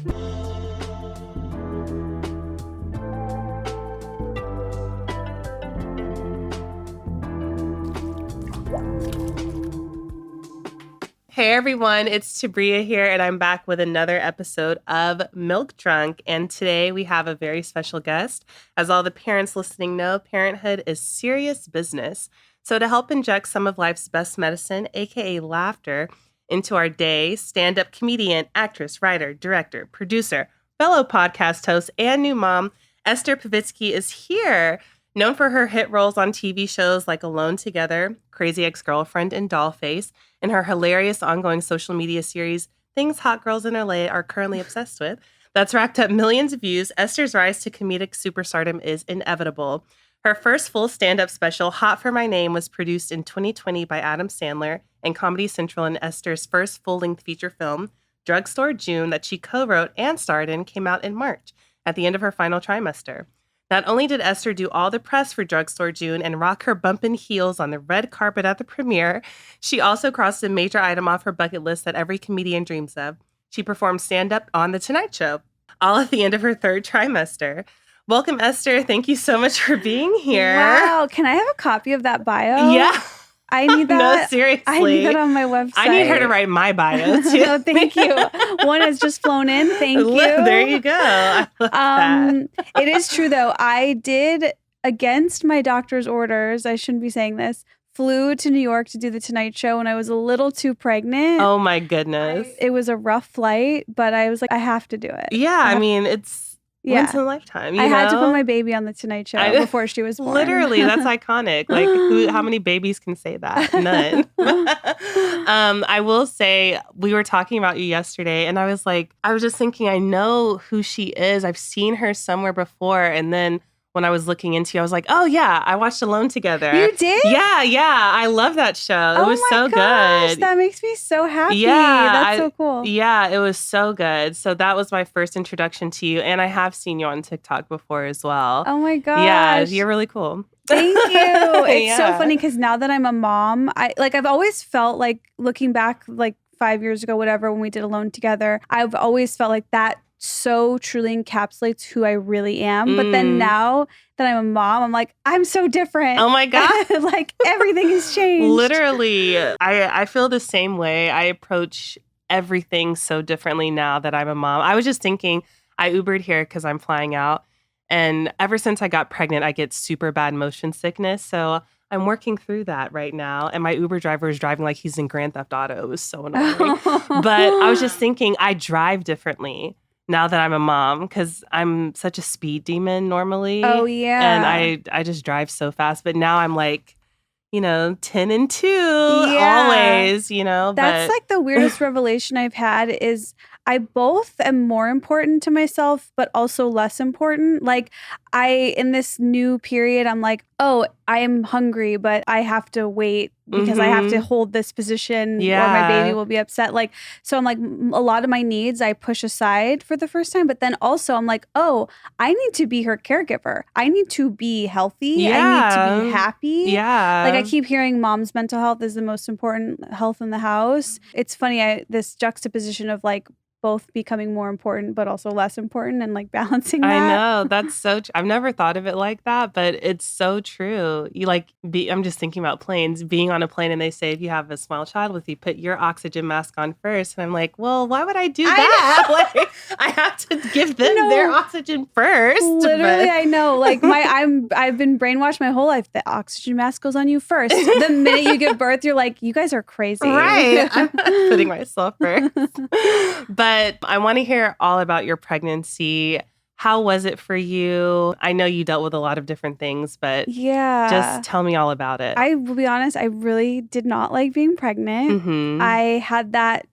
Hey everyone, it's Tabria here, and I'm back with another episode of Milk Drunk. And today we have a very special guest. As all the parents listening know, parenthood is serious business. So to help inject some of life's best medicine, aka laughter, into our day, stand-up comedian, actress, writer, director, producer, fellow podcast host, and new mom, Esther Povitsky is here. Known for her hit roles on TV shows like Alone Together, Crazy Ex-Girlfriend, and Dollface, and her hilarious ongoing social media series, Things Hot Girls in LA are currently obsessed with, that's racked up millions of views, Esther's rise to comedic superstardom is inevitable. Her first full stand-up special, Hot for My Name, was produced in 2020 by Adam Sandler and Comedy Central, and Esther's first full-length feature film, Drugstore June, that she co-wrote and starred in, came out in March, at the end of her final trimester. Not only did Esther do all the press for Drugstore June and rock her bumpin' heels on the red carpet at the premiere, she also crossed a major item off her bucket list that every comedian dreams of. She performed stand-up on The Tonight Show, all at the end of her third trimester. Welcome, Esther. Thank you so much for being here. Wow. Can I have a copy of that bio? Yeah. I need that. No, seriously. I need that on my website. I need her to write my bio, too. No, thank you. One has just flown in. Thank you. There you go. I love that. It is true, though. I did, against my doctor's orders, I shouldn't be saying this, flew to New York to do The Tonight Show when I was a little too pregnant. Oh, my goodness. It was a rough flight, but I was like, I have to do it. Yeah, I mean, it's once in a lifetime. I had to put my baby on The Tonight Show before she was born. Literally, that's iconic. Like, how many babies can say that? None. I will say, we were talking about you yesterday, and I was just thinking, I know who she is. I've seen her somewhere before, and then when I was looking into you, I was like, oh, yeah, I watched Alone Together. You did? Yeah. I love that show. It was so gosh, good. That makes me so happy. Yeah. That's so cool. Yeah, it was so good. So that was my first introduction to you. And I have seen you on TikTok before as well. Oh, my gosh. Yeah, you're really cool. Thank you. It's so funny because now that I'm a mom, I've always felt like, looking back like 5 years ago, whatever, when we did Alone Together, I've always felt like that so truly encapsulates who I really am. But then now that I'm a mom, I'm like, I'm so different. Oh my God. Like everything has changed. Literally. I feel the same way. I approach everything so differently now that I'm a mom. I was just thinking, I Ubered here because I'm flying out. And ever since I got pregnant, I get super bad motion sickness. So I'm working through that right now. And my Uber driver is driving like he's in Grand Theft Auto. It was so annoying. But I was just thinking, I drive differently now that I'm a mom, because I'm such a speed demon normally. Oh, yeah. And I just drive so fast. But now I'm like, 10 and 2 always, That's like the weirdest revelation I've had is I both am more important to myself, but also less important. Like in this new period, I'm like, oh, I am hungry, but I have to wait because I have to hold this position or my baby will be upset. Like, so I'm like, a lot of my needs I push aside for the first time. But then also I'm like, oh, I need to be her caregiver. I need to be healthy. Yeah. I need to be happy. Yeah. Like I keep hearing mom's mental health is the most important health in the house. It's funny, this juxtaposition of like both becoming more important, but also less important and like balancing that. I know. That's so I've never thought of it like that, but it's so true. I'm just thinking about planes, being on a plane and they say, if you have a small child with you, put your oxygen mask on first. And I'm like, well, why would I do that? I have to give them their oxygen first. Literally, I know. Like I've been brainwashed my whole life. The oxygen mask goes on you first. The minute you give birth, you're like, you guys are crazy. Right. I'm putting myself first. But I want to hear all about your pregnancy. How was it for you? I know you dealt with a lot of different things, but just tell me all about it. I will be honest, I really did not like being pregnant. Mm-hmm. I had that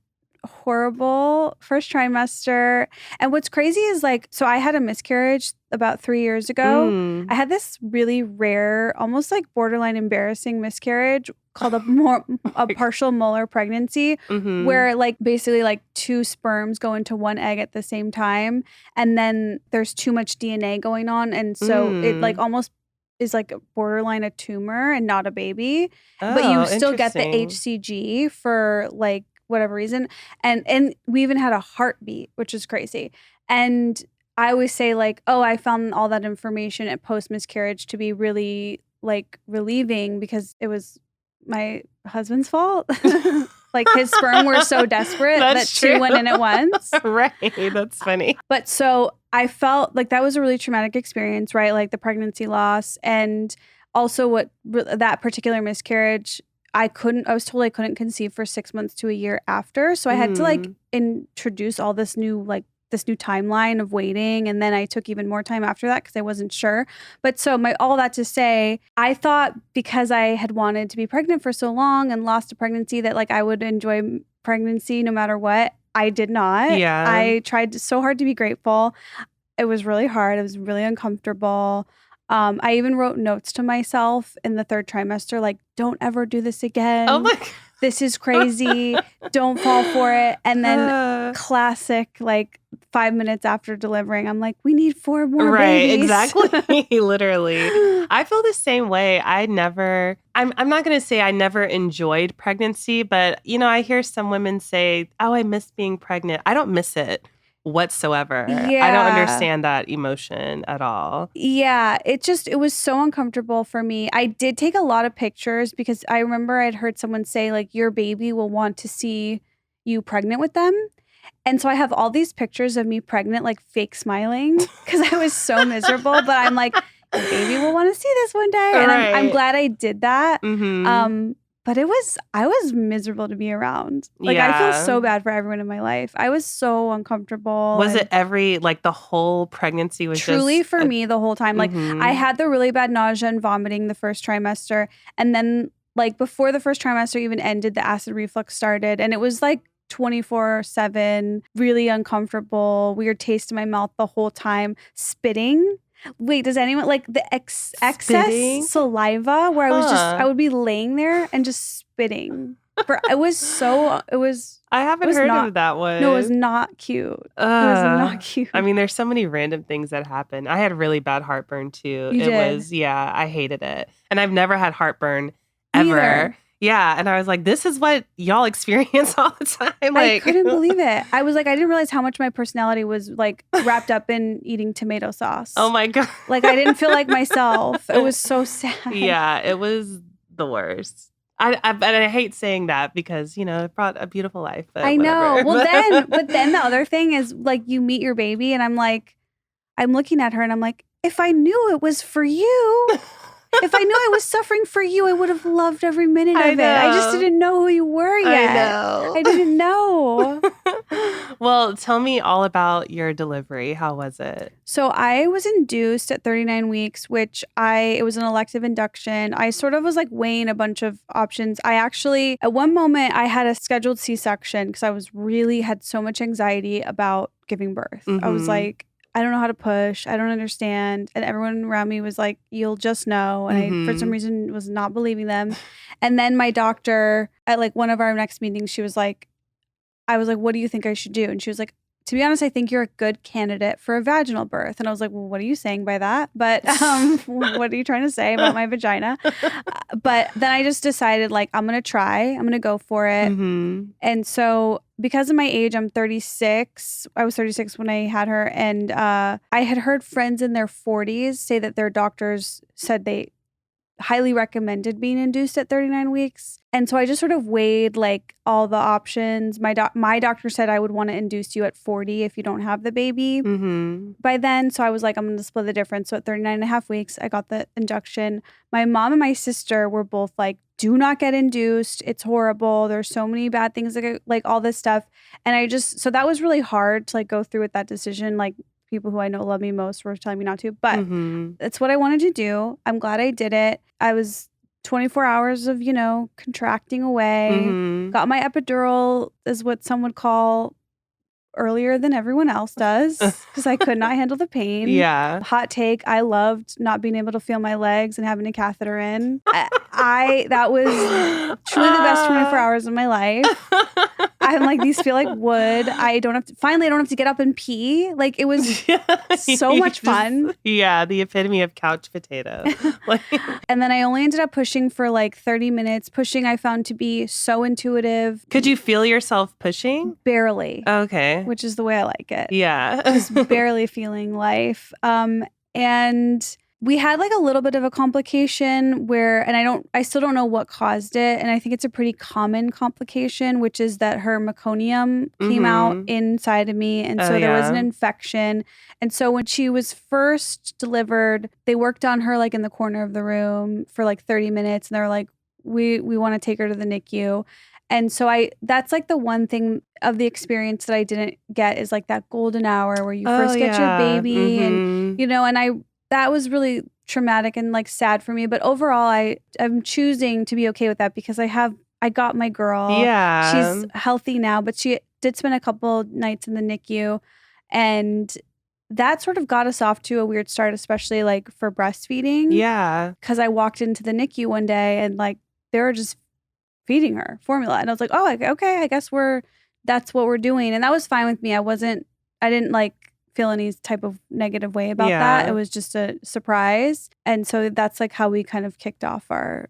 horrible first trimester. And what's crazy is so I had a miscarriage about 3 years ago. I had this really rare, almost like borderline embarrassing miscarriage called a partial molar pregnancy, where basically two sperms go into one egg at the same time, and then there's too much DNA going on, and so it almost is borderline a tumor and not a baby, but you still get the HCG for whatever reason. And we even had a heartbeat, which is crazy. And I always say like, oh, I found all that information at post miscarriage to be really like relieving because it was my husband's fault. Like his sperm were so desperate that two went in at once. Right. That's funny. But so I felt like that was a really traumatic experience, right? Like the pregnancy loss and also that particular miscarriage, I was told I couldn't conceive for 6 months to a year after. So I had to like introduce all this new timeline of waiting. And then I took even more time after that because I wasn't sure. But so all that to say, I thought because I had wanted to be pregnant for so long and lost a pregnancy that like I would enjoy pregnancy no matter what. I did not. Yeah. I tried so hard to be grateful. It was really hard. It was really uncomfortable. I even wrote notes to myself in the 3rd trimester, like, don't ever do this again. Oh my God. This is crazy. Don't fall for it. And then classic, like 5 minutes after delivering, I'm like, we need 4 more babies. Right, exactly. Literally. I feel the same way. I'm not going to say I never enjoyed pregnancy, but, I hear some women say, oh, I miss being pregnant. I don't miss it whatsoever. Yeah. I don't understand that emotion at all. Yeah, it was so uncomfortable for me. I did take a lot of pictures because I remember I'd heard someone say like your baby will want to see you pregnant with them. And so I have all these pictures of me pregnant, like fake smiling because I was so miserable. But I'm like, your baby will want to see this one day. And I'm glad I did that. Mm-hmm. But I was miserable to be around. Like, I feel so bad for everyone in my life. I was so uncomfortable. Was it the whole pregnancy was truly just for me the whole time? Like, I had the really bad nausea and vomiting the 1st trimester. And then, like, before the 1st trimester even ended, the acid reflux started. And it was like 24/7, really uncomfortable, weird taste in my mouth the whole time, spitting. Wait, does anyone like the excess saliva where I would be laying there and just spitting. I haven't heard of that one. No, it was not cute. It was not cute. I mean, there's so many random things that happen. I had really bad heartburn too. I hated it. And I've never had heartburn ever. Neither. Yeah. And I was like, this is what y'all experience all the time. Like, I couldn't believe it. I was like, I didn't realize how much my personality was like wrapped up in eating tomato sauce. Oh my God. Like I didn't feel like myself. It was so sad. Yeah, it was the worst. I hate saying that because, it brought a beautiful life. I know. Well, but then the other thing is like you meet your baby and I'm looking at her and I'm like, if I knew it was for you, if I knew I was suffering for you, I would have loved every minute of it. I just didn't know who you were yet. I know. I didn't know. Well, tell me all about your delivery. How was it? So I was induced at 39 weeks, it was an elective induction. I sort of was like weighing a bunch of options. I actually, at one moment, I had a scheduled C-section because I had so much anxiety about giving birth. Mm-hmm. I was like, I don't know how to push. I don't understand. And everyone around me was like, you'll just know. And I, for some reason, was not believing them. And then my doctor, at like one of our next meetings, I was like, what do you think I should do? And she was like, to be honest, I think you're a good candidate for a vaginal birth. And I was like, well, what are you saying by that? But what are you trying to say about my vagina? But then I just decided like, I'm going to try. I'm going to go for it. Mm-hmm. And so because of my age, I'm 36. I was 36 when I had her. And I had heard friends in their 40s say that their doctors said they highly recommended being induced at 39 weeks. And so I just sort of weighed like all the options. My doctor said I would want to induce you at 40 if you don't have the baby by then. So I was like, I'm going to split the difference. So at 39 and a half weeks, I got the induction. My mom and my sister were both like, do not get induced. It's horrible. There's so many bad things, like all this stuff. And so that was really hard to like go through with that decision. Like people who I know love me most were telling me not to, but that's what I wanted to do. I'm glad I did it. I was 24 hours of, contracting away, got my epidural is what some would call earlier than everyone else does because I could not handle the pain. Yeah. Hot take. I loved not being able to feel my legs and having a catheter in. That was truly the best 24 hours of my life. I'm like, these feel like wood. I don't have to get up and pee. Like, it was so much fun. Yeah, the epitome of couch potato. And then I only ended up pushing for like 30 minutes. Pushing I found to be so intuitive. Could you feel yourself pushing? Barely. Okay. Which is the way I like it. Yeah. Just barely feeling life. And we had like a little bit of a complication where, and I still don't know what caused it. And I think it's a pretty common complication, which is that her meconium came out inside of me. And so there was an infection. And so when she was first delivered, they worked on her like in the corner of the room for like 30 minutes. And they were like, we want to take her to the NICU. And so that's like the one thing of the experience that I didn't get is like that golden hour where you first get your baby and, and that was really traumatic and like sad for me. But overall, I'm choosing to be okay with that because I got my girl. Yeah. She's healthy now, but she did spend a couple nights in the NICU. And that sort of got us off to a weird start, especially like for breastfeeding. Yeah. Because I walked into the NICU one day and like they were just feeding her formula. And I was like, oh, okay, I guess that's what we're doing. And that was fine with me. I didn't like feel any type of negative way about that. It was just a surprise. And so that's like how we kind of kicked off our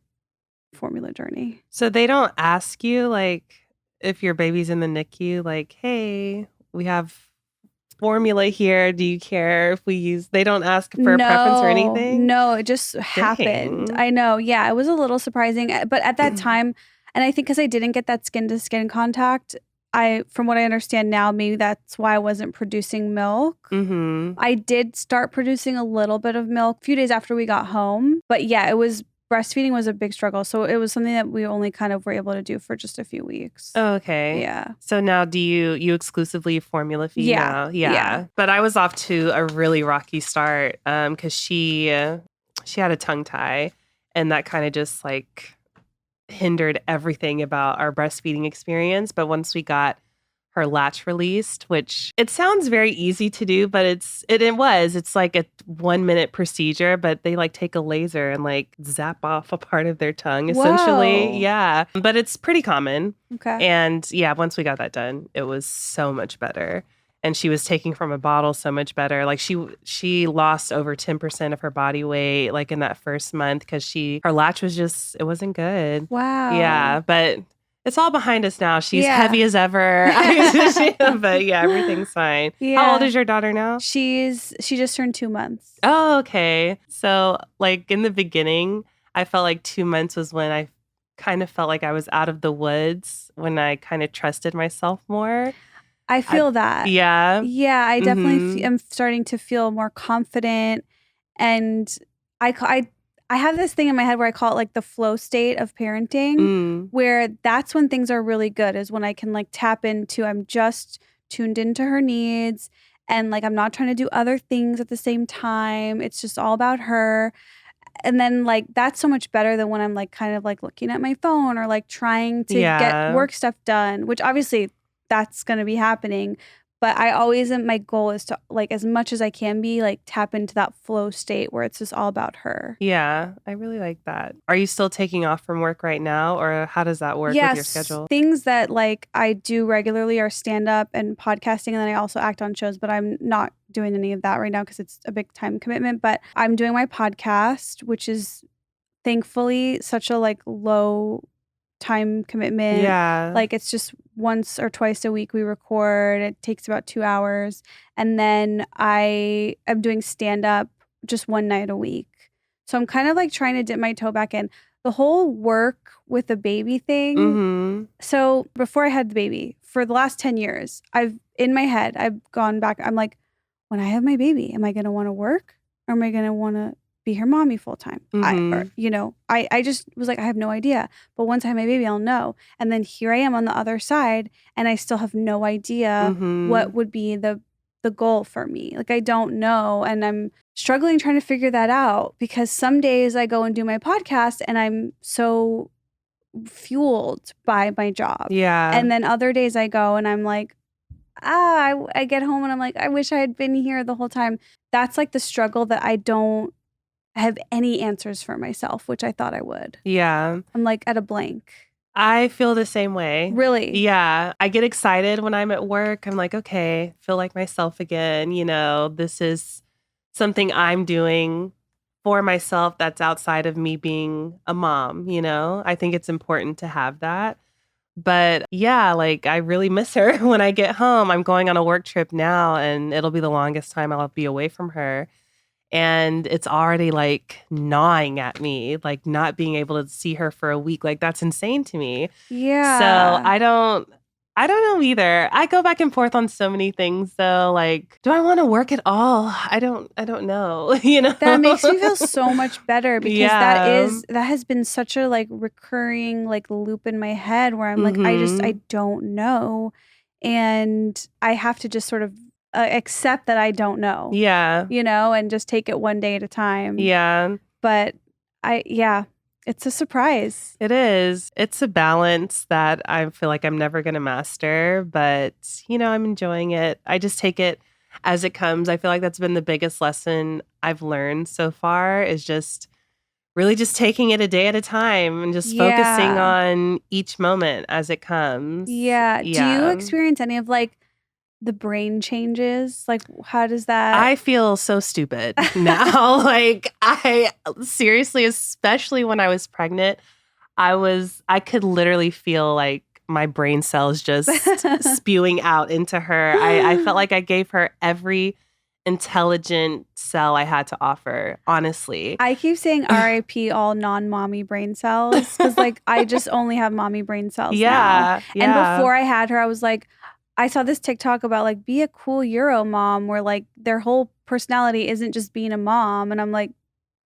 formula journey. So they don't ask you like if your baby's in the NICU, like, hey, we have formula here. Do you care if we use, they don't ask for a preference or anything? No, it just happened. I know. Yeah, it was a little surprising. But at that time, and I think because I didn't get that skin to skin contact, from what I understand now, maybe that's why I wasn't producing milk. I did start producing a little bit of milk a few days after we got home. But yeah, breastfeeding was a big struggle. So it was something that we only kind of were able to do for just a few weeks. Oh, okay. Yeah. So now do you exclusively formula feed now? Yeah. But I was off to a really rocky start because she had a tongue tie and that kind of just like hindered everything about our breastfeeding experience. But once we got her latch released, which it sounds very easy to do, but it's like a 1-minute procedure, but they like take a laser and like zap off a part of their tongue essentially. Whoa. Yeah. But it's pretty common. Okay. And yeah, once we got that done, it was so much better. And she was taking from a bottle so much better. Like she lost over 10% of her body weight like in that first month because her latch was it wasn't good. Wow. Yeah, but it's all behind us now. She's heavy as ever. But yeah, everything's fine. Yeah. How old is your daughter now? She just turned 2 months. Oh, okay. So like in the beginning, I felt like 2 months was when I kind of felt like I was out of the woods, when I kind of trusted myself more. I feel that. Yeah. Yeah, I definitely am starting to feel more confident. And I have this thing in my head where I call it like the flow state of parenting, where that's when things are really good, is when I can like tap into, I'm just tuned into her needs and like I'm not trying to do other things at the same time. It's just all about her. And then like that's so much better than when I'm like kind of like looking at my phone or like trying to get work stuff done, which obviously that's going to be happening. But my goal is to like, as much as I can be, like tap into that flow state where it's just all about her. Yeah, I really like that. Are you still taking off from work right now, or how does that work with your schedule? Things that like I do regularly are stand up and podcasting. And then I also act on shows, but I'm not doing any of that right now because it's a big time commitment. But I'm doing my podcast, which is thankfully such a like low time commitment. Yeah. Like it's just once or twice a week we record. It takes about 2 hours. And then I am doing stand up just one night a week. So I'm kind of like trying to dip my toe back in. The whole work with the baby thing. So before I had the baby, for the last 10 years, I've gone back. I'm like, when I have my baby, am I going to want to work or am I going to want to be her mommy full time? I just was like, I have no idea. But once I have my baby, I'll know. And then here I am on the other side and I still have no idea what would be the goal for me. Like, I don't know. And I'm struggling trying to figure that out because some days I go and do my podcast and I'm so fueled by my job. Yeah. And then other days I go and I'm like, I get home and I'm like, I wish I had been here the whole time. That's like the struggle that I don't have any answers for myself, which I thought I would. Yeah. I'm like at a blank. I feel the same way. Really? Yeah. I get excited when I'm at work. I'm like, okay, feel like myself again. This is something I'm doing for myself that's outside of me being a mom. I think it's important to have that. But yeah, like I really miss her when I get home. I'm going on a work trip now and it'll be the longest time I'll be away from her. And it's already like gnawing at me, like not being able to see her for a week. Like that's insane to me. Yeah. So I don't know either. I go back and forth on so many things though. Like, do I want to work at all? I don't know. That makes me feel so much better because Yeah. that has been such a like recurring like loop in my head where I'm like, I don't know. And I have to just sort of accept that I don't know. Yeah. And just take it one day at a time. Yeah. But it's a surprise. It is. It's a balance that I feel like I'm never going to master, but I'm enjoying it. I just take it as it comes. I feel like that's been the biggest lesson I've learned so far is just really just taking it a day at a time and just focusing on each moment as it comes. Yeah. Do you experience any of like the brain changes? Like, how does that? I feel so stupid now. Like, I seriously, especially when I was pregnant, I could literally feel like my brain cells just spewing out into her. I felt like I gave her every intelligent cell I had to offer, honestly. I keep saying RIP all non-mommy brain cells because like I just only have mommy brain cells now. And before I had her, I was like, I saw this TikTok about like be a cool Euro mom where like their whole personality isn't just being a mom. And I'm like,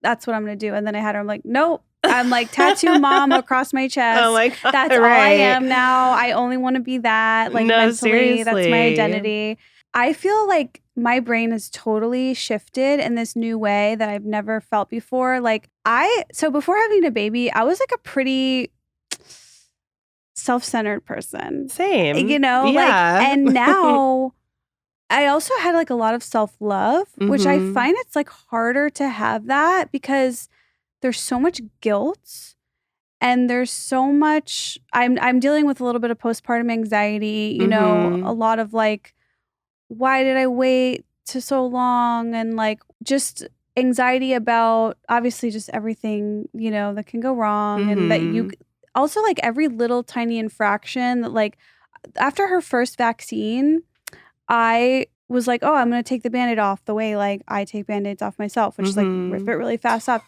that's what I'm going to do. And then I had her, I'm like, nope. I'm like tattoo mom across my chest. Oh my God, that's all I am now. I only want to be that. Like mentally, seriously. That's my identity. I feel like my brain has totally shifted in this new way that I've never felt before. Like so before having a baby, I was like a pretty self-centered person. Same. Like, and now I also had like a lot of self-love, which I find it's like harder to have that because there's so much guilt and there's so much I'm dealing with a little bit of postpartum anxiety, a lot of like, why did I wait to so long? And like just anxiety about obviously just everything, that can go wrong and that you also like every little tiny infraction that like after her first vaccine, I was like, oh, I'm going to take the Band-Aid off the way like I take Band-Aids off myself, which is like rip it really fast off.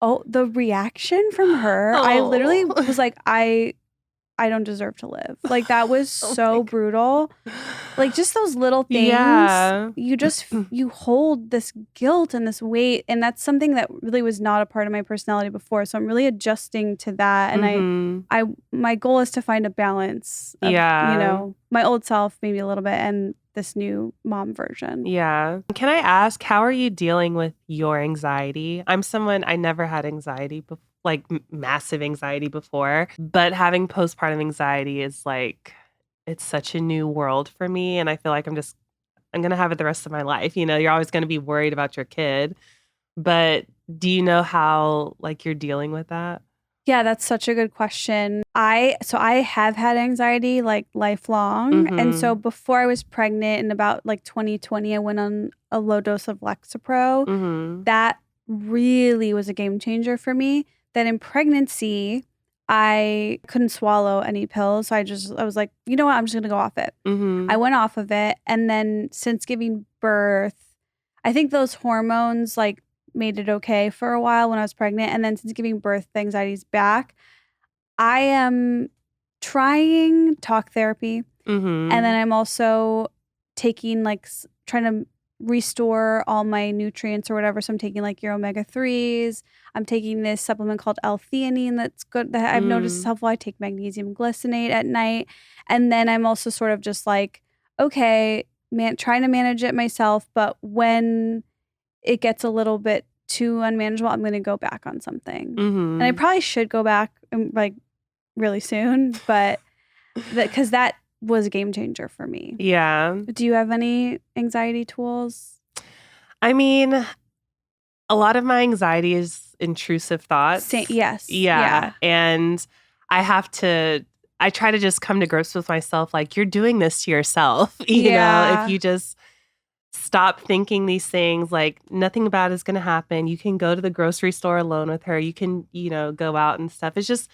Oh, the reaction from her, I literally was like, I don't deserve to live. Like that was so brutal. Like just those little things, you hold this guilt and this weight. And that's something that really was not a part of my personality before. So I'm really adjusting to that. And my goal is to find a balance of, my old self maybe a little bit and this new mom version. Yeah. Can I ask, how are you dealing with your anxiety? I'm someone, I never had anxiety before. Like massive anxiety before, but having postpartum anxiety is like, it's such a new world for me. And I feel like I'm going to have it the rest of my life. You're always going to be worried about your kid, but do you know how like you're dealing with that? Yeah, that's such a good question. I have had anxiety like lifelong. And so before I was pregnant in about like 2020, I went on a low dose of Lexapro. That really was a game changer for me. Then in pregnancy, I couldn't swallow any pills. So I was like, you know what? I'm just going to go off it. I went off of it. And then since giving birth, I think those hormones like made it okay for a while when I was pregnant. And then since giving birth, the anxiety's back. I am trying talk therapy. And then I'm also taking like trying to restore all my nutrients or whatever. So I'm taking like your omega-3s. I'm taking this supplement called L-theanine that's good that I've noticed is helpful. I take magnesium glycinate at night. And then I'm also sort of just like, okay, trying to manage it myself. But when it gets a little bit too unmanageable, I'm going to go back on something. And I probably should go back like really soon, but because that was a game changer for me. Yeah. Do you have any anxiety tools? I mean, a lot of my anxiety is intrusive thoughts. Yes. Yeah. And I try to just come to grips with myself, like, you're doing this to yourself. You know, if you just stop thinking these things, like, nothing bad is going to happen. You can go to the grocery store alone with her. You can, go out and stuff. It's just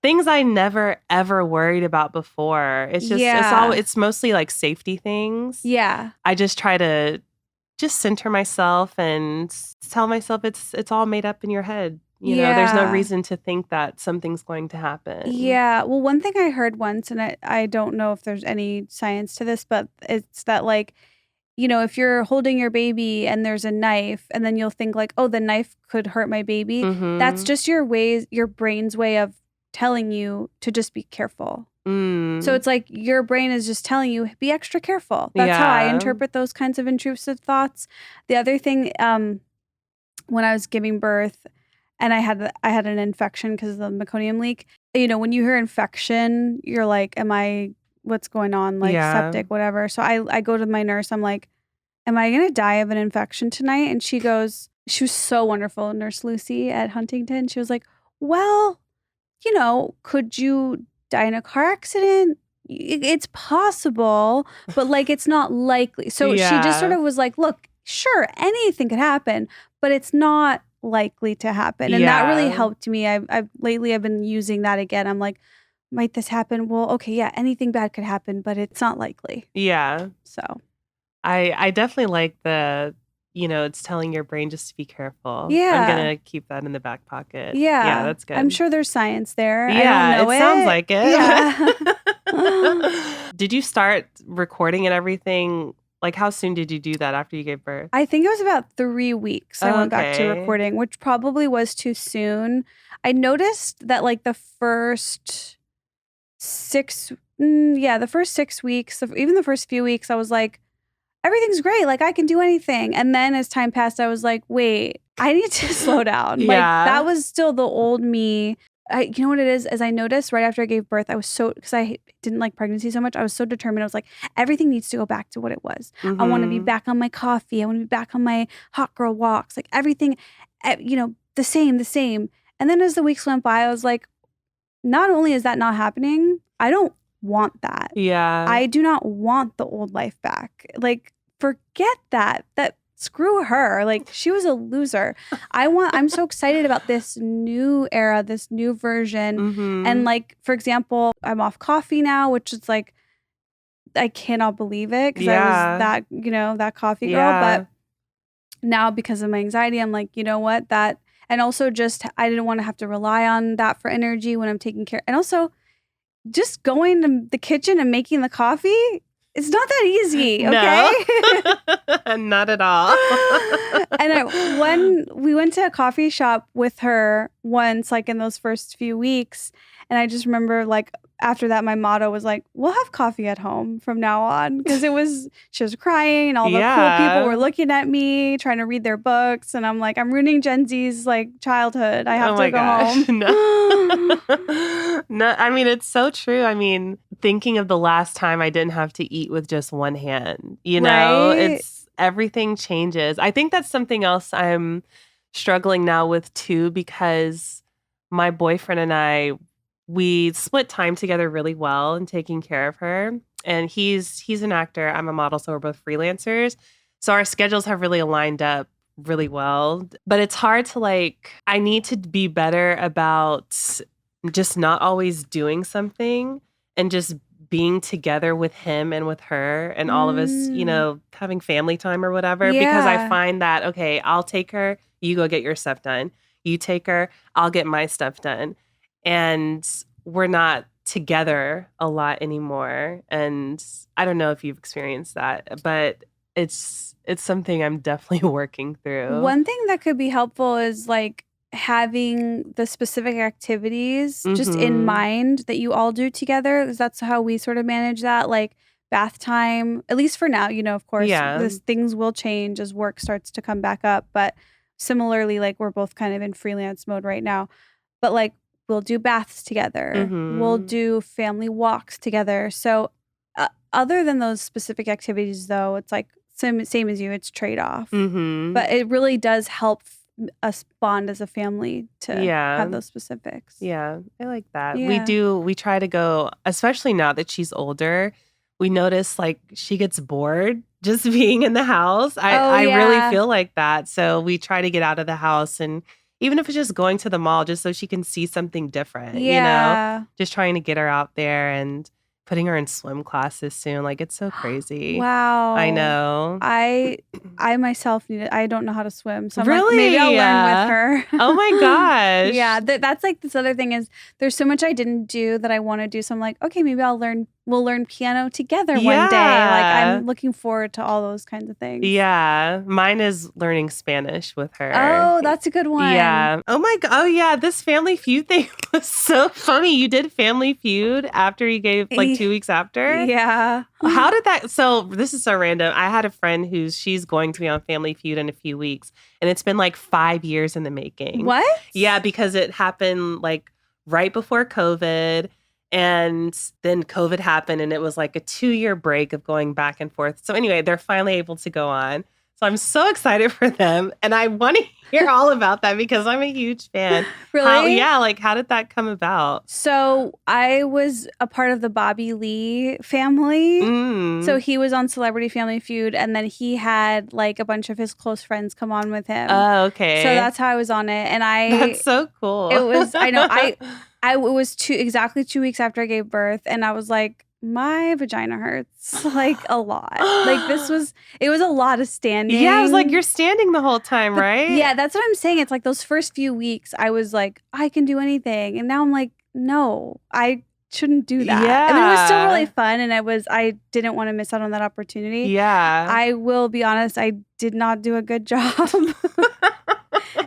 things I never, ever worried about before. It's just, it's mostly like safety things. Yeah. I just try to just center myself and tell myself it's all made up in your head. You know, there's no reason to think that something's going to happen. Yeah. Well, one thing I heard once, and I don't know if there's any science to this, but it's that, like, if you're holding your baby and there's a knife, and then you'll think like, oh, the knife could hurt my baby. Mm-hmm. That's just your brain's way of telling you to just be careful. So it's like your brain is just telling you, be extra careful. That's how I interpret those kinds of intrusive thoughts. The other thing, when I was giving birth and I had an infection because of the meconium leak, when you hear infection, you're like, what's going on? Like septic, whatever. So I go to my nurse. I'm like, am I going to die of an infection tonight? And she was so wonderful, Nurse Lucy at Huntington. She was like, well, could you die in a car accident? It's possible, but like, it's not likely. So she just sort of was like, look, sure, anything could happen, but it's not likely to happen. And that really helped me. Lately I've been using that again. I'm like, might this happen? Well, okay, yeah, anything bad could happen, but it's not likely. Yeah. So I definitely like it's telling your brain just to be careful. Yeah. I'm going to keep that in the back pocket. Yeah. Yeah, that's good. I'm sure there's science there. Yeah, I don't know it sounds like it. Yeah. Did you start recording and everything? Like, how soon did you do that after you gave birth? I think it was about 3 weeks. I went back to recording, which probably was too soon. I noticed that like the first 6 weeks, even the first few weeks, I was like, everything's great. Like, I can do anything. And then as time passed, I was like, wait, I need to slow down. Like, that was still the old me. You know what it is? As I noticed right after I gave birth, I was because I didn't like pregnancy so much. I was so determined. I was like, everything needs to go back to what it was. Mm-hmm. I want to be back on my coffee. I want to be back on my hot girl walks. Like everything, the same. And then as the weeks went by, I was like, not only is that not happening, I don't want that. Yeah. I do not want the old life back. Like, forget that. Screw her. Like, she was a loser. I'm so excited about this new era, this new version. Mm-hmm. And like, for example, I'm off coffee now, which is like, I cannot believe it because I was that coffee girl. But now because of my anxiety, I'm like, you know what? And also just, I didn't want to have to rely on that for energy when I'm taking care. And also just going to the kitchen and making the coffee, it's not that easy, okay? No, not at all. And we went to a coffee shop with her once, like in those first few weeks. And I just remember, like, after that, my motto was like, we'll have coffee at home from now on. Because she was crying and all the cool people were looking at me, trying to read their books. And I'm like, I'm ruining Gen Z's like childhood. I have to go home. No, I mean, it's so true. I mean, thinking of the last time I didn't have to eat with just one hand, right? Everything changes. I think that's something else I'm struggling now with too, because my boyfriend and we split time together really well in taking care of her. And he's an actor. I'm a model, so we're both freelancers. So our schedules have really aligned up really well. But it's hard to I need to be better about just not always doing something and just being together with him and with her and all of us, having family time or whatever. Yeah. Because I find that, okay, I'll take her, you go get your stuff done. You take her, I'll get my stuff done. And we're not together a lot anymore. And I don't know if you've experienced that, but it's something I'm definitely working through. One thing that could be helpful is like having the specific activities just in mind that you all do together, because that's how we sort of manage that, like bath time, at least for now. Of course, things will change as work starts to come back up. But similarly, like we're both kind of in freelance mode right now. But like we'll do baths together. We'll do family walks together. So other than those specific activities, though, it's like same as you. It's trade-off. Mm-hmm. But it really does help us bond as a family to have those specifics. Yeah, I like that. Yeah. We try to go, especially now that she's older, we notice like she gets bored just being in the house. I really feel like that. So we try to get out of the house, and even if it's just going to the mall just so she can see something different, just trying to get her out there and putting her in swim classes soon. Like, it's so crazy. Wow. I know. I myself I don't know how to swim. So I'm really? like, maybe I'll learn with her. Oh my gosh. Yeah. That's like this other thing is there's so much I didn't do that I want to do. So I'm like, okay, maybe we'll learn piano together one day. Like, I'm looking forward to all those kinds of things. Yeah. Mine is learning Spanish with her. Oh, that's a good one. Yeah. Oh my God. Oh yeah. This Family Feud thing was so funny. You did Family Feud after you gave like 2 weeks after? Yeah. How did that? So this is so random. I had a friend she's going to be on Family Feud in a few weeks, and it's been like 5 years in the making. What? Yeah, because it happened like right before COVID. And then COVID happened, and it was like a 2-year break of going back and forth. So anyway, they're finally able to go on. So I'm so excited for them. And I want to hear all about that because I'm a huge fan. Really? How did that come about? So I was a part of the Bobbie Lee family. So he was on Celebrity Family Feud, and then he had like a bunch of his close friends come on with him. Oh, okay. So that's how I was on it. And That's so cool. It was, I know, it was exactly 2 weeks after I gave birth, and I was like, my vagina hurts like a lot. Like it was a lot of standing. Yeah, I was like, you're standing the whole time, right? Yeah, that's what I'm saying. It's like those first few weeks, I was like, I can do anything. And now I'm like, no, I shouldn't do that. Yeah. I mean, it was still really fun, and I didn't want to miss out on that opportunity. Yeah. I will be honest, I did not do a good job.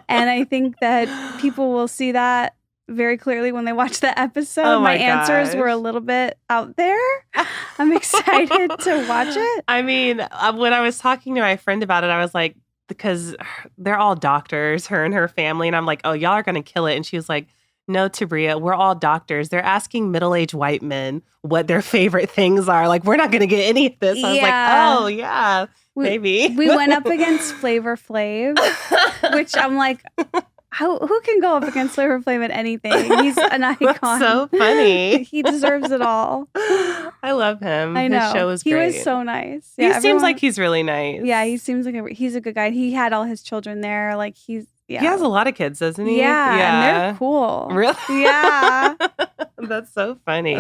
And I think that people will see that very clearly when they watch the episode. Oh my answers were a little bit out there. I'm excited to watch it. I mean, when I was talking to my friend about it, I was like, because they're all doctors, her and her family. And I'm like, oh, y'all are going to kill it. And she was like, no, Tabria, we're all doctors. They're asking middle-aged white men what their favorite things are. Like, we're not going to get any of this. I was like, oh, yeah, maybe. We went up against Flavor Flav, which I'm like, who can go up against Flavor Flav at anything? He's an icon. That's so funny. He deserves it all. I love him. I know. His show is great. He was so nice. Yeah, he seems like he's really nice. Yeah, he seems like he's a good guy. He had all his children there. Like he has a lot of kids, doesn't he? Yeah, and they're cool. Really? Yeah. That's so funny.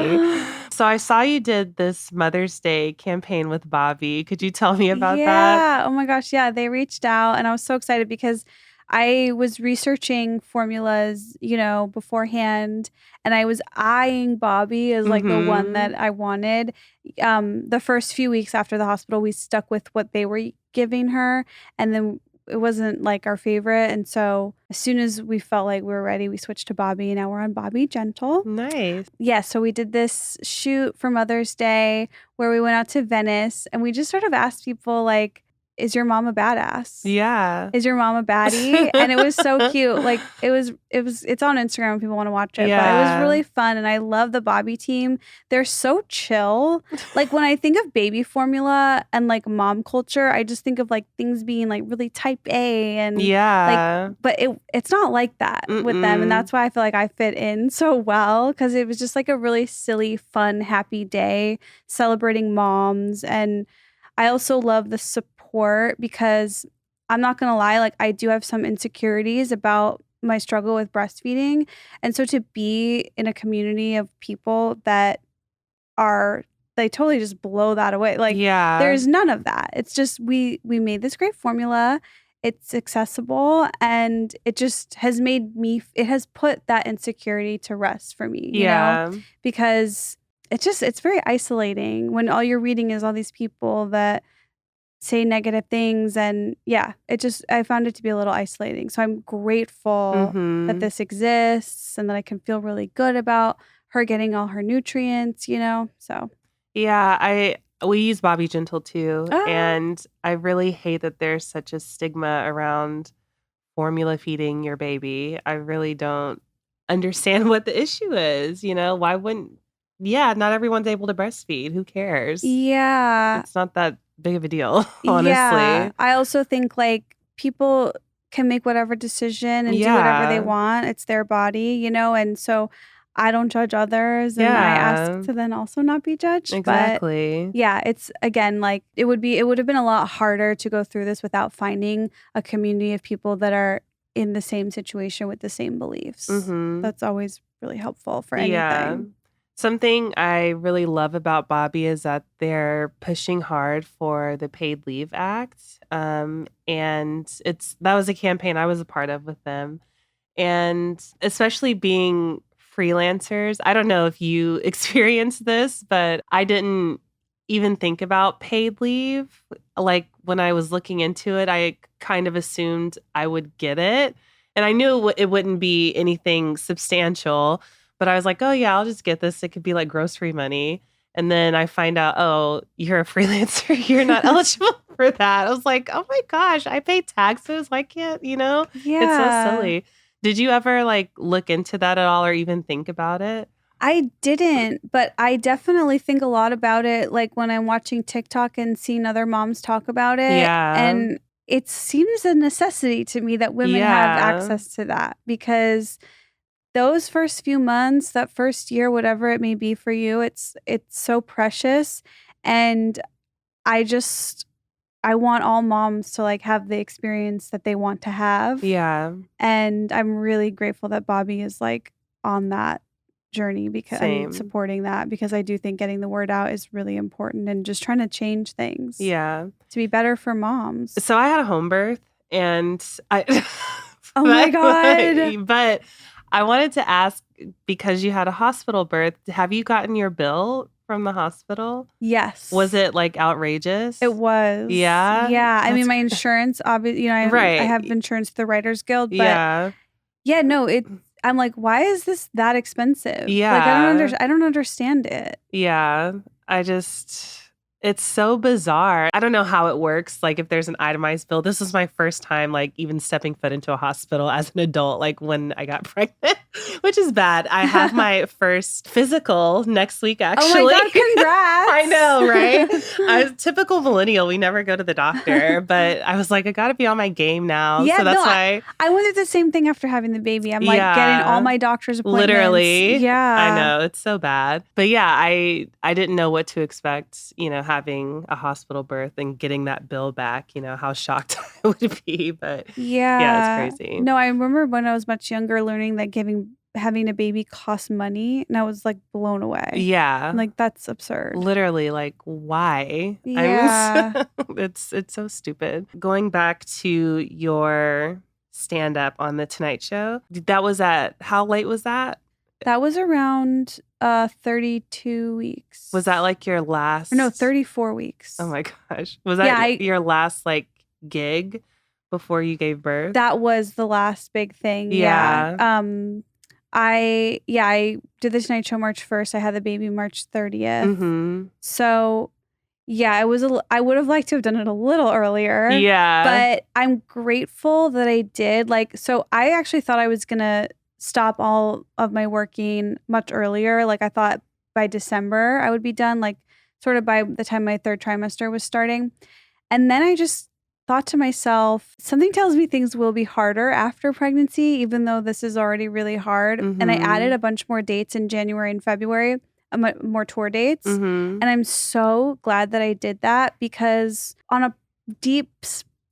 So I saw you did this Mother's Day campaign with Bobbie. Could you tell me about that? Yeah. Oh my gosh. Yeah. They reached out, and I was so excited because I was researching formulas, beforehand, and I was eyeing Bobbie as like the one that I wanted. The first few weeks after the hospital, we stuck with what they were giving her, and then it wasn't like our favorite. And so as soon as we felt like we were ready, we switched to Bobbie, and now we're on Bobbie Gentle. Nice. Yeah. So we did this shoot for Mother's Day where we went out to Venice, and we just sort of asked people like, is your mom a badass? Yeah. Is your mom a baddie? And it was so cute. Like it's on Instagram if people want to watch it. Yeah. But it was really fun. And I love the Bobbie team. They're so chill. Like when I think of baby formula and like mom culture, I just think of like things being like really type A and but it's not like that with them. And that's why I feel like I fit in so well, because it was just like a really silly, fun, happy day celebrating moms. And I also love the support, because I'm not going to lie, like I do have some insecurities about my struggle with breastfeeding. And so to be in a community of people that they totally just blow that away. Like there's none of that. It's just, we made this great formula. It's accessible, and it just has it has put that insecurity to rest for me, you know, because it's very isolating when all you're reading is all these people that say negative things. And I found it to be a little isolating. So I'm grateful that this exists and that I can feel really good about her getting all her nutrients, so. Yeah, we use Bobbie Gentle too. And I really hate that there's such a stigma around formula feeding your baby. I really don't understand what the issue is. Why wouldn't yeah, not everyone's able to breastfeed. Who cares? Yeah. It's not that big of a deal, Yeah. honestly. I also think like people can make whatever decision and do whatever they Yeah. want. It's their body, and so I don't judge others and I ask Yeah. to then also not be judged. But Exactly. yeah, it's again like it would have been a lot harder to go through this without finding a community of people that are in the same situation with the same beliefs. Mm-hmm. That's always really helpful for Yeah. anything. Something I really love about Bobbie is that they're pushing hard for the Paid Leave Act. And that was a campaign I was a part of with them. And especially being freelancers, I don't know if you experienced this, but I didn't even think about paid leave. Like when I was looking into it, I kind of assumed I would get it. And I knew it wouldn't be anything substantial, but I was like, oh, yeah, I'll just get this. It could be like grocery money. And then I find out, oh, you're a freelancer. You're not eligible for that. I was like, oh my gosh, I pay taxes. Why can't, It's so Yeah. silly. Did you ever like look into that at all or even think about it? I didn't, but I definitely think a lot about it, like, when I'm watching TikTok and seeing other moms talk about it, Yeah. and it seems a necessity to me that women have Yeah. access to that because those first few months, that first year, whatever it may be for you, it's so precious, and I want all moms to, like, have the experience that they want to have. Yeah. And I'm really grateful that Bobbie is, like, on that journey and Same. supporting that because I do think getting the word out is really important and just trying to change things Yeah. to be better for moms. So I had a home birth and Oh my God. But I wanted to ask, because you had a hospital birth, have you gotten your bill from the hospital? Yes. Was it like outrageous? It was. Yeah? Yeah. I mean, my insurance, obviously, I Right. have insurance through the Writers Guild, but Yeah. yeah, no, I'm like, why is this that expensive? Yeah. Like, I don't understand it. Yeah. It's so bizarre. I don't know how it works. Like if there's an itemized bill. This was my first time like even stepping foot into a hospital as an adult, like when I got pregnant, which is bad. I have my first physical next week, actually. Oh my God, congrats. I know, right? I was typical millennial. We never go to the doctor, but I was like, I got to be on my game now. Yeah, so that's why. I went through the same thing after having the baby. I'm like getting all my doctor's appointments. Literally. Yeah. I know. It's so bad. But yeah, I didn't know what to expect, having a hospital birth and getting that bill back, how shocked I would be. But yeah, it's crazy. No, I remember when I was much younger learning that having a baby costs money, and I was like blown away. Yeah. Like that's absurd. Literally, like why? Yeah. It's so stupid. Going back to your stand-up on The Tonight Show, how late was that? That was around 32 weeks. Was that like your last? No, 34 weeks. Oh my gosh. Was that your last like gig before you gave birth? That was the last big thing. Yeah. I did the Tonight Show March 1st. I had the baby March 30th. Mm-hmm. So yeah, I would have liked to have done it a little earlier. Yeah. But I'm grateful that I did. Like, so I actually thought I was gonna stop all of my working much earlier. Like I thought by December I would be done, like sort of by the time my third trimester was starting. And then I just thought to myself, something tells me things will be harder after pregnancy, even though this is already really hard. Mm-hmm. And I added a bunch more dates in January and February, more tour dates. Mm-hmm. And I'm so glad that I did that because on a deep,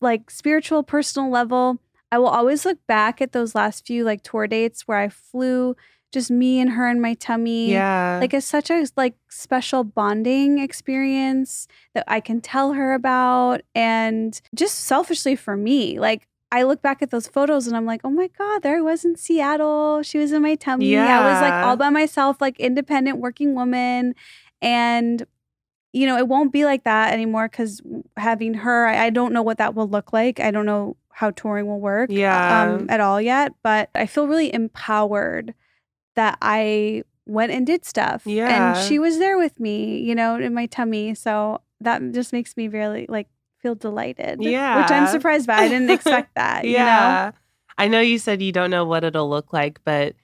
like spiritual, personal level, I will always look back at those last few like tour dates where I flew just me and her in my tummy. Yeah. Like it's such a like special bonding experience that I can tell her about. And just selfishly for me, like I look back at those photos and I'm like, oh my God, there I was in Seattle. She was in my tummy. Yeah. I was like all by myself, like independent working woman. And it won't be like that anymore because having her, I don't know what that will look like. I don't know how touring will work at all yet. But I feel really empowered that I went and did stuff. Yeah. And she was there with me, in my tummy. So that just makes me really like feel delighted. Yeah. Which I'm surprised by. I didn't expect that, Yeah. I know you said you don't know what it'll look like, but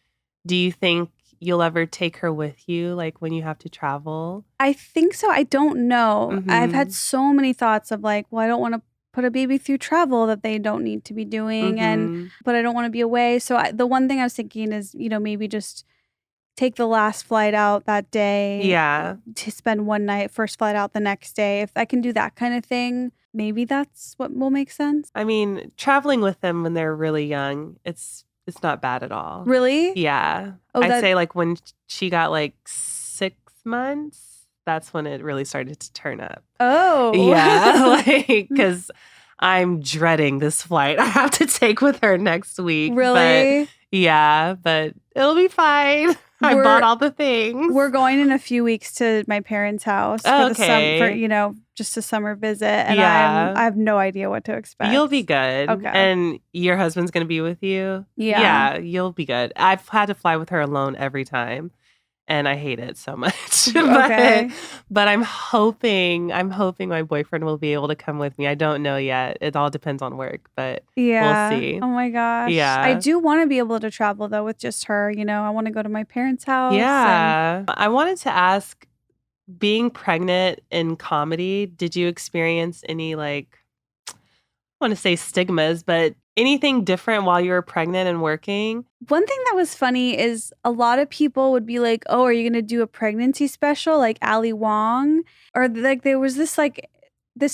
do you think you'll ever take her with you, like when you have to travel? I think so. I don't know. Mm-hmm. I've had so many thoughts of like, well, I don't want to put a baby through travel that they don't need to be doing, but I don't want to be away. So the one thing I was thinking is, maybe just take the last flight out that day. Yeah. To spend one night, first flight out the next day. If I can do that kind of thing, maybe that's what will make sense. I mean, traveling with them when they're really young, it's not bad at all. Really? Yeah. I'd say like when she got like 6 months, that's when it really started to turn up. Oh. Yeah. Like, because I'm dreading this flight I have to take with her next week. Really? But it'll be fine. I bought all the things. We're going in a few weeks to my parents' house for just a summer visit, and I have no idea what to expect. You'll be good. Okay. And your husband's going to be with you? Yeah, you'll be good. I've had to fly with her alone every time, and I hate it so much. Okay. But I'm hoping my boyfriend will be able to come with me. I don't know yet. It all depends on work, but we'll see. Oh my gosh. Yeah. I do want to be able to travel though with just her. I want to go to my parents' house. Yeah. I wanted to ask, being pregnant in comedy, did you experience any I want to say stigmas, but anything different while you were pregnant and working? One thing that was funny is a lot of people would be like, oh, are you going to do a pregnancy special like Ali Wong? Or like there was this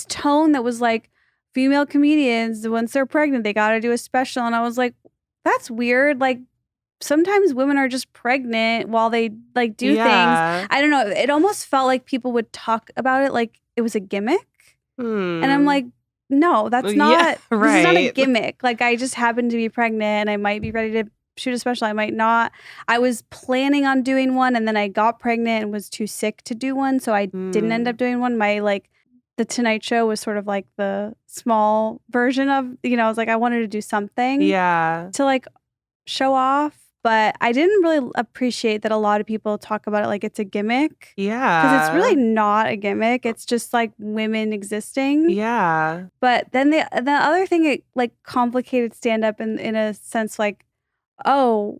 tone that was like, female comedians, once they're pregnant, they got to do a special. And I was like, that's weird. Like sometimes women are just pregnant while they do things. I don't know. It almost felt like people would talk about it like it was a gimmick. And I'm like, no, that's not. Right. This is not a gimmick. Like I just happened to be pregnant and I might be ready to shoot a special. I might not. I was planning on doing one and then I got pregnant and was too sick to do one. So I didn't end up doing one. The Tonight Show was sort of like the small version of, I was like, I wanted to do something to show off. But I didn't really appreciate that a lot of people talk about it like it's a gimmick. Yeah. Because it's really not a gimmick. It's just like women existing. Yeah. But then the other thing, it complicated stand-up in a sense like, oh,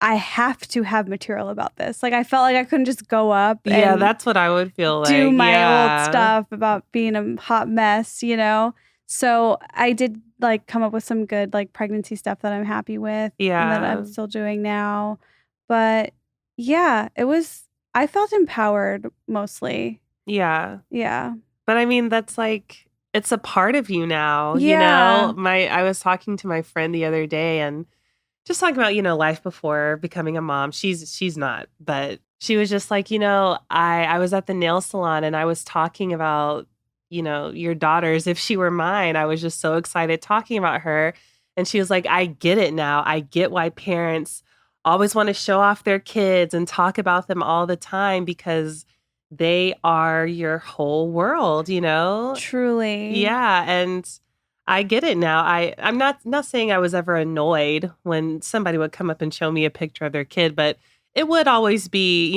I have to have material about this. Like I felt like I couldn't just go up and that's what I would feel like. do my old stuff about being a hot mess, So I did come up with some good pregnancy stuff that I'm happy with. Yeah. And that I'm still doing now. But yeah, I felt empowered mostly. Yeah. Yeah. But I mean, that's it's a part of you now. Yeah. I was talking to my friend the other day and just talking about, life before becoming a mom. She's not, but she was just like, I was at the nail salon and I was talking about, your daughters. If she were mine, I was just so excited talking about her. And she was like, I get it now. I get why parents always want to show off their kids and talk about them all the time because they are your whole world, Truly. Yeah. And I get it now. I'm not saying I was ever annoyed when somebody would come up and show me a picture of their kid, but it would always be,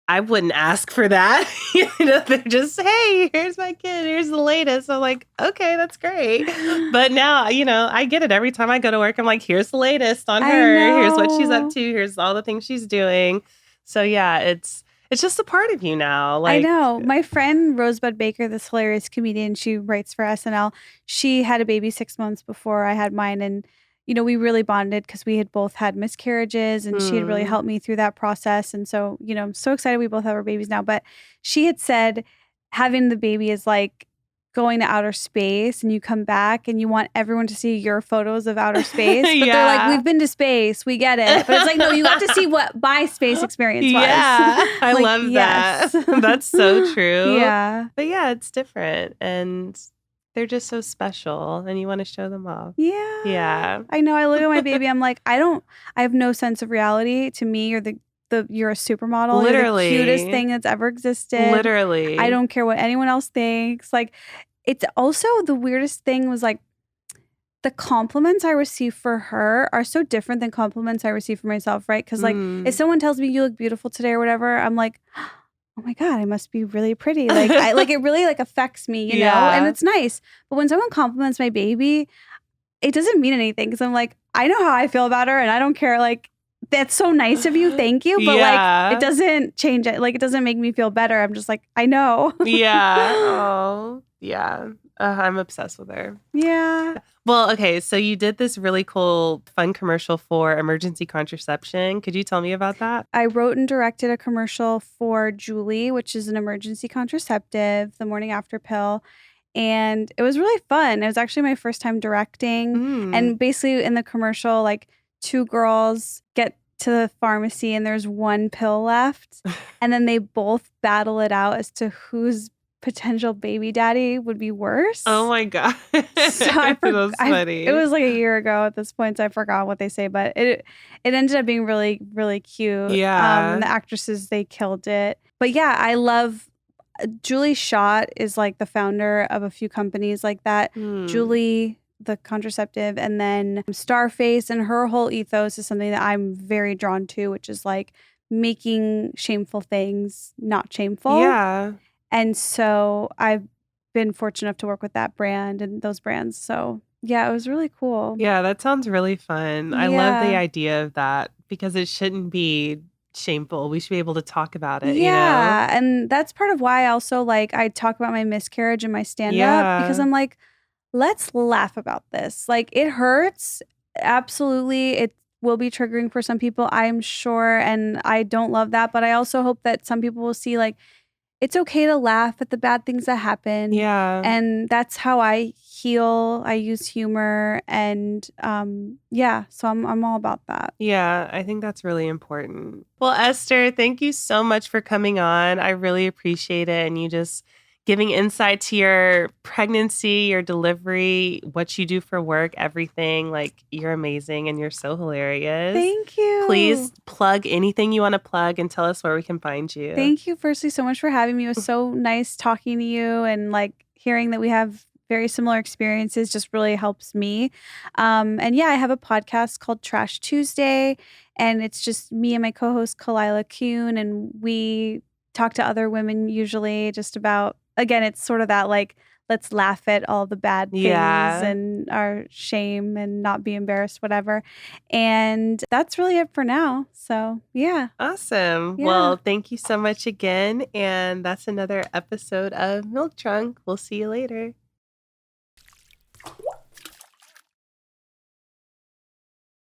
I wouldn't ask for that. They're just, hey, here's my kid. Here's the latest. I'm like, okay, that's great. But now, I get it. Every time I go to work, I'm like, here's the latest on her. Here's what she's up to. Here's all the things she's doing. So yeah, it's just a part of you now. I know. My friend Rosebud Baker, this hilarious comedian, she writes for SNL. She had a baby 6 months before I had mine. And, we really bonded because we had both had miscarriages and she had really helped me through that process. And so, I'm so excited we both have our babies now. But she had said having the baby is like going to outer space and you come back and you want everyone to see your photos of outer space. But they're like, we've been to space. We get it. But it's like, no, you got to see what my space experience was. Yeah, I love that. That's so true. Yeah. But yeah, it's different. And they're just so special and you want to show them off. Yeah. Yeah. I know. I look at my baby. I'm like, I have no sense of reality. To me, you're you're a supermodel. Literally. You're the cutest thing that's ever existed. Literally. I don't care what anyone else thinks. It's also the weirdest thing was the compliments I receive for her are so different than compliments I receive for myself, right? Because if someone tells me you look beautiful today or whatever, I'm like, oh my God, I must be really pretty. It really affects me, you know? And it's nice. But when someone compliments my baby, it doesn't mean anything because I'm like, I know how I feel about her and I don't care that's so nice of you. Thank you. But Yeah. like, it doesn't change it. Like, it doesn't make me feel better. I'm just like, I know. Yeah. Oh, yeah. I'm obsessed with her. Yeah. Well, okay. So you did this really cool, fun commercial for emergency contraception. Could you tell me about that? I wrote and directed a commercial for Julie, which is an emergency contraceptive, the morning after pill. And it was really fun. It was actually my first time directing. And basically in the commercial, like 2 girls get to the pharmacy and there's 1 pill left. And then they both battle it out as to whose potential baby daddy would be worse. Oh my God. So That's funny. It was like a year ago at this point, so I forgot what they say, but it ended up being really, really cute. Yeah. And the actresses, they killed it. But yeah, I love Julie Schott is like the founder of a few companies like that. Julie, the contraceptive, and then Starface, and her whole ethos is something that I'm very drawn to, which is like making shameful things not shameful. Yeah. And so I've been fortunate enough to work with that brand and those brands. So yeah, it was really cool. Yeah, that sounds really fun. I love the idea of that because it shouldn't be shameful. We should be able to talk about it. Yeah. You know? And that's part of why also like I talk about my miscarriage in my stand-up because I'm like, let's laugh about this. Like, it hurts. Absolutely. It will be triggering for some people, I'm sure. And I don't love that. But I also hope that some people will see like, it's okay to laugh at the bad things that happen. Yeah. And that's how I heal. I use humor. And yeah, so I'm all about that. Yeah, I think that's really important. Well, Esther, thank you so much for coming on. I really appreciate it. And you just giving insight to your pregnancy, your delivery, what you do for work, everything. Like, you're amazing and you're so hilarious. Thank you. Please plug anything you want to plug and tell us where we can find you. Thank you, firstly, so much for having me. It was so nice talking to you, and like hearing that we have very similar experiences just really helps me. And yeah, I have a podcast called Trash Tuesday, and it's just me and my co-host Kalila Kuhn, and we talk to other women usually just about, again, it's sort of that like, let's laugh at all the bad things and our shame and not be embarrassed, whatever. And that's really it for now. So yeah. Awesome. Yeah. Well, thank you so much again. And that's another episode of Milk Trunk. We'll see you later.